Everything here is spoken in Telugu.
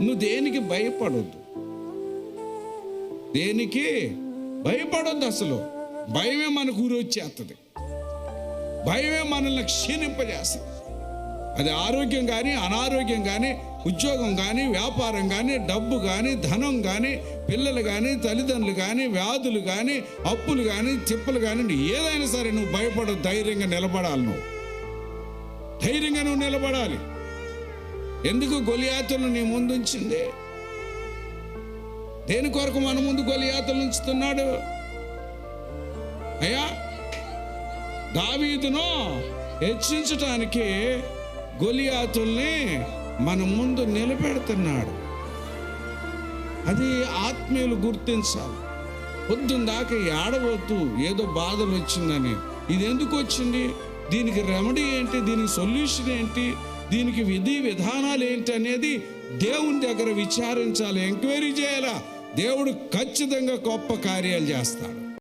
నువ్వు దేనికి భయపడొద్దు, దేనికి భయపడొద్దు. అసలు భయమే మనకు ఊరొచ్చేస్తుంది, భయమే మనల్ని క్షీణింపజేస్తుంది. అది ఆరోగ్యం కానీ, అనారోగ్యం కానీ, ఉద్యోగం కానీ, వ్యాపారం కానీ, డబ్బు కానీ, ధనం కానీ, పిల్లలు కానీ, తల్లిదండ్రులు కానీ, వ్యాధులు కానీ, అప్పులు కానీ, తిప్పలు కానీ, ఏదైనా సరే నువ్వు భయపడవు. ధైర్యంగా నిలబడాలి, నువ్వు ధైర్యంగా నువ్వు నిలబడాలి. ఎందుకు గొలియాతులను నీ ముందు ఉంచింది? దేని కొరకు మన ముందు గొలియాతులను ఉంచుతున్నాడు? అయ్యా, దావీదును హెచ్చించటానికి గొలియాతుల్ని మన ముందు నిలబెడుతున్నాడు. అది ఆత్మీయులు గుర్తించాలి. పొద్దున్న దాకా ఏడవద్దు ఏదో బాధలు వచ్చిందని. ఇది ఎందుకు వచ్చింది, దీనికి రెమెడీ ఏంటి, దీనికి సొల్యూషన్ ఏంటి, దీనికి విధి విధానాలు ఏంటి అనేది దేవుని దగ్గర విచారించాలి, ఎంక్వైరీ చేయాలా. దేవుడు ఖచ్చితంగా గొప్ప కార్యాలు చేస్తాడు.